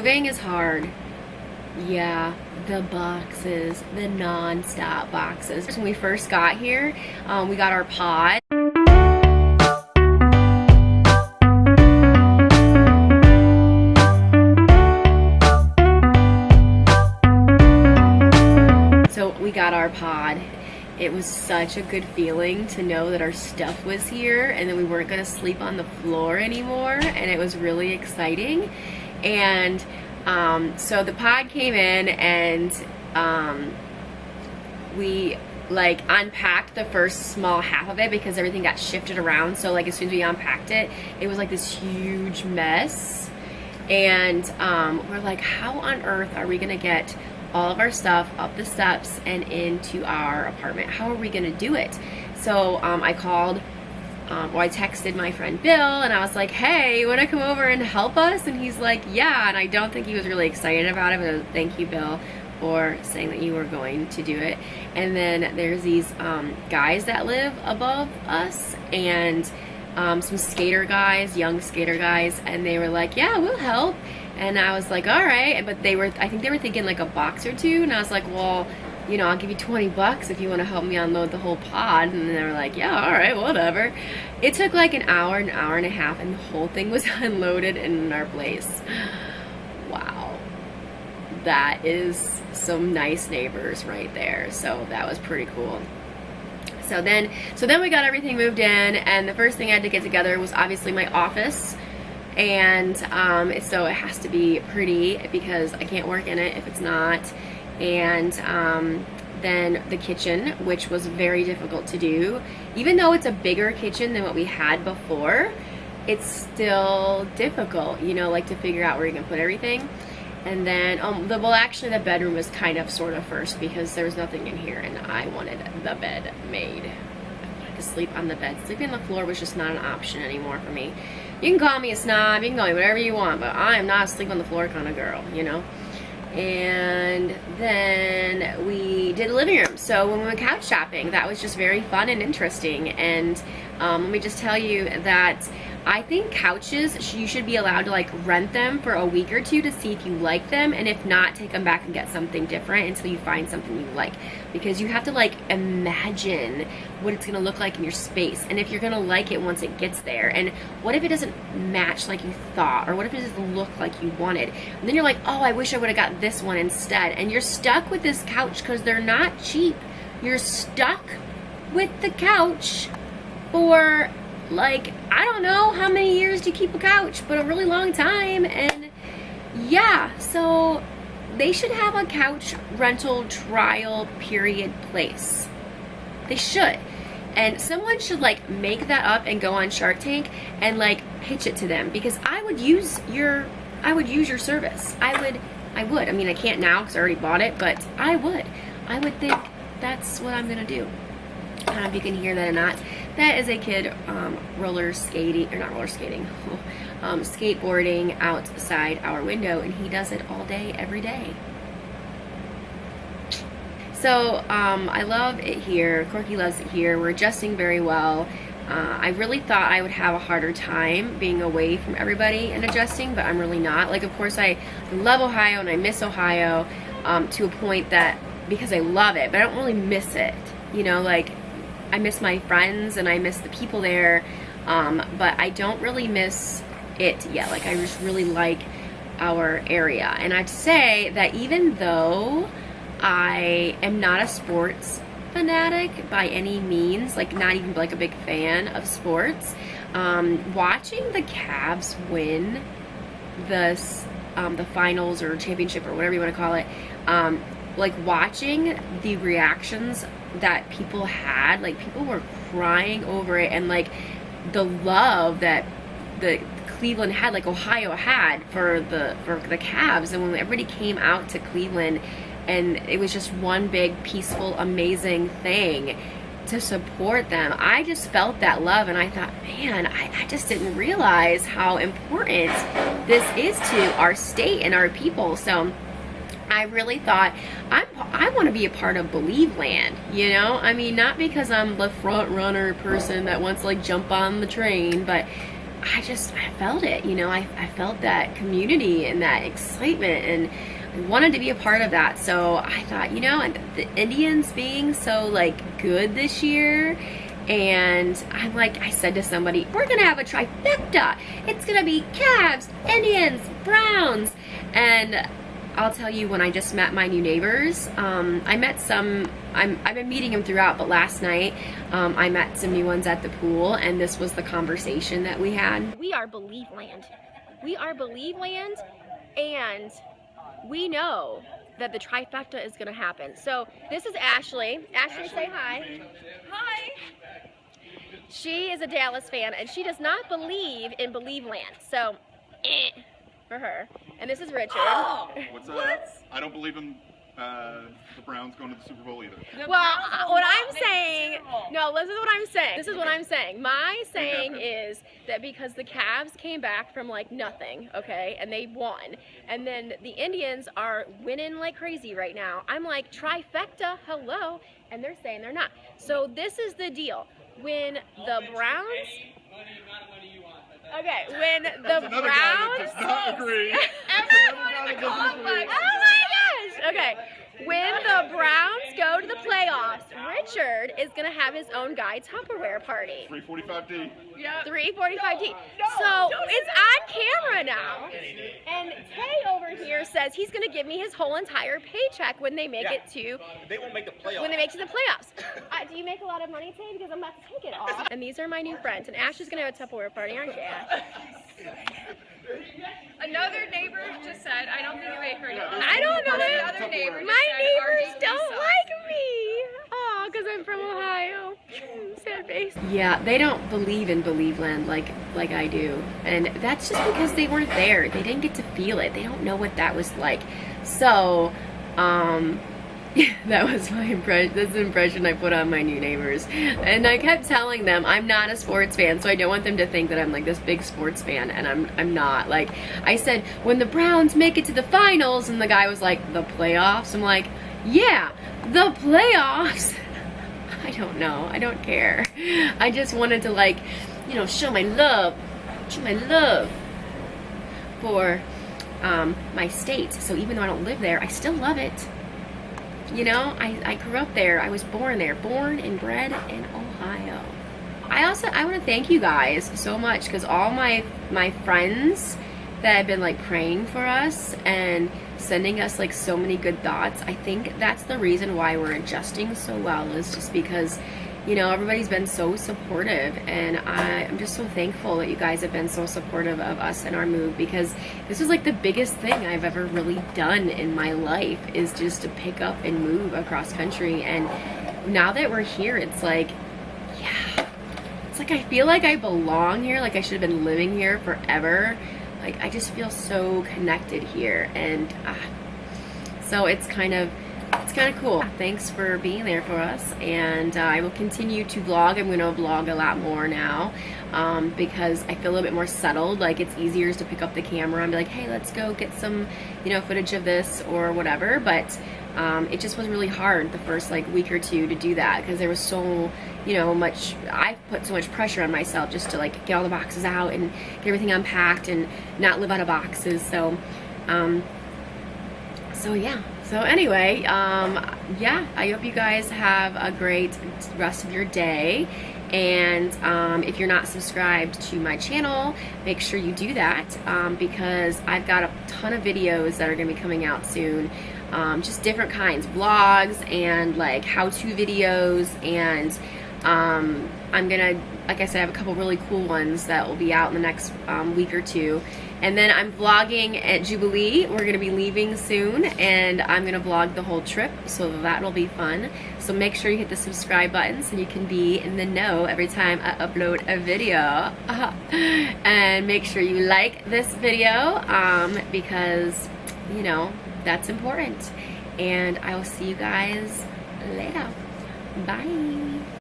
moving is hard. Yeah, the boxes, the non-stop boxes. When we first got here, we got our pod. So we got our pod. It was such a good feeling to know that our stuff was here and that we weren't gonna sleep on the floor anymore, and it was really exciting. And so the pod came in, and we like unpacked the first small half of it because everything got shifted around. So like as soon as we unpacked it, it was like this huge mess. And we're like, how on earth are we gonna get all of our stuff up the steps and into our apartment? How are we gonna do it? So I called, I texted my friend Bill, and I was like, hey, you wanna come over and help us? And he's like, yeah. And I don't think he was really excited about it, but thank you, Bill, for saying that you were going to do it. And then there's these guys that live above us, and some skater guys, young skater guys, and they were like, yeah, we'll help. And I was like, all right. But I think they were thinking like a box or two. And I was like, well, you know, I'll give you 20 bucks if you want to help me unload the whole pod. And they were like, yeah, all right, whatever. It took like an hour and a half, and the whole thing was unloaded in our place. Wow. That is some nice neighbors right there. So that was pretty cool. So then we got everything moved in, and the first thing I had to get together was obviously my office. And so it has to be pretty because I can't work in it if it's not. And then the kitchen, which was very difficult to do. Even though it's a bigger kitchen than what we had before, it's still difficult, you know, like to figure out where you can put everything. And then, well, actually the bedroom was kind of sort of first because there was nothing in here and I wanted the bed made. I wanted to sleep on the bed. Sleeping on the floor was just not an option anymore for me. You can call me a snob, you can call me whatever you want, but I am not a sleep on the floor kind of girl, you know? And then we did the living room. So when we went couch shopping, that was just very fun and interesting. And let me just tell you that I think couches, you should be allowed to like rent them for a week or two to see if you like them, and if not, take them back and get something different until you find something you like, because you have to like imagine what it's gonna look like in your space, and if you're gonna like it once it gets there, and what if it doesn't match like you thought, or what if it doesn't look like you wanted, and then you're like, oh, I wish I would have got this one instead, and you're stuck with this couch because they're not cheap. You're stuck with the couch for like, I don't know how many years do you keep a couch, but a really long time. And yeah, so they should have a couch rental trial period place. They should. And someone should like make that up and go on Shark Tank and like pitch it to them, because I would use your service. I would. I mean, I can't now because I already bought it, but I would think that's what I'm gonna do. I don't know if you can hear that or not. That is a kid skateboarding outside our window, and he does it all day, every day. So I love it here. Corky loves it here. We're adjusting very well. I really thought I would have a harder time being away from everybody and adjusting, but I'm really not. Like, of course, I love Ohio and I miss Ohio to a point that, because I love it, but I don't really miss it. You know, like, I miss my friends and I miss the people there, but I don't really miss it yet. Like, I just really like our area. And I'd say that even though I am not a sports fanatic by any means, like not even like a big fan of sports, watching the Cavs win the finals or championship or whatever you want to call it, like watching the reactions that people had, like people were crying over it, and like the love that the Cleveland had, like Ohio had for the Cavs, and when everybody came out to Cleveland, and it was just one big peaceful amazing thing to support them. I just felt that love, and I thought, man, I just didn't realize how important this is to our state and our people. So I really thought, I want to be a part of Believe Land, you know? I mean, not because I'm the front runner person that wants to like jump on the train, but I felt it, you know, I felt that community and that excitement, and I wanted to be a part of that. So I thought, you know, and the Indians being so like good this year, and I'm like, I said to somebody, we're gonna have a trifecta. It's gonna be Cavs, Indians, Browns. And I'll tell you, when I just met my new neighbors, I met some, I've been meeting them throughout, but last night I met some new ones at the pool, and this was the conversation that we had. We are Believe Land. We are Believe Land, and we know that the trifecta is gonna happen. So this is Ashley. Ashley, say hi. Hi. She is a Dallas fan, and she does not believe in Believe Land. So, for her. And this is Richard. Oh, what's up? What? I don't believe in the Browns going to the Super Bowl either. Well, what I'm saying, no, listen to what I'm saying. This is what I'm saying. My saying is that because the Cavs came back from like nothing, okay, and they won, and then the Indians are winning like crazy right now, I'm like, trifecta, hello, and they're saying they're not. So this is the deal. When the Browns... Okay, when the Browns... guy that does not agree. Everyone in the complex. Oh my gosh! Okay, when the Browns go to the playoffs, Richard is going to have his own Guy Tupperware party. 345D. Yeah. 345D. So it's on camera now. And Tay over here says he's going to give me his whole entire paycheck when they make it to... They won't make the playoffs. When they make it to the playoffs. Do you make a lot of money, Tay? Because I'm about to take it all. And these are my new friends. And Ash is going to have a Tupperware party, aren't you, Ash? Another neighbor just said, I don't think you heard it. I don't know that. Another neighbor My neighbors RGB don't sucks. like me. Oh, because I'm from Ohio. Sad face. Yeah, they don't believe in Believe Land like I do. And that's just because they weren't there. They didn't get to feel it. They don't know what that was like. So, that was my impression. That's the impression I put on my new neighbors. And I kept telling them I'm not a sports fan, so I don't want them to think that I'm like this big sports fan, and I'm not. Like, I said, when the Browns make it to the finals, and the guy was like, the playoffs? I'm like, yeah, the playoffs. I don't know. I don't care. I just wanted to, like, you know, show my love for my state. So even though I don't live there, I still love it. You know, I grew up there. I was born there, born and bred in Ohio. I want to thank you guys so much, because all my friends that have been like praying for us and sending us like so many good thoughts, I think that's the reason why we're adjusting so well, is just because, you know, everybody's been so supportive, and I'm just so thankful that you guys have been so supportive of us and our move, because this is like the biggest thing I've ever really done in my life, is just to pick up and move across country. And now that we're here, it's like, yeah, it's like I feel like I belong here, like I should have been living here forever. Like, I just feel so connected here, and so it's kind of cool. Thanks for being there for us, and I will continue to vlog. I'm going to vlog a lot more now, because I feel a little bit more settled. Like, it's easier to pick up the camera and be like, hey, let's go get some, you know, footage of this or whatever. But it just was really hard the first like week or two to do that, because there was so, you know, much, I put so much pressure on myself just to like get all the boxes out and get everything unpacked and not live out of boxes. So yeah. So anyway, yeah, I hope you guys have a great rest of your day. And if you're not subscribed to my channel, make sure you do that, because I've got a ton of videos that are going to be coming out soon. Just different kinds, vlogs and like how-to videos, and I'm gonna, like I said, I have a couple really cool ones that will be out in the next week or two. And then I'm vlogging at Jubilee. We're gonna be leaving soon, and I'm gonna vlog the whole trip, so that'll be fun. So make sure you hit the subscribe button so you can be in the know every time I upload a video. And make sure you like this video, because, you know, that's important. And I will see you guys later. Bye.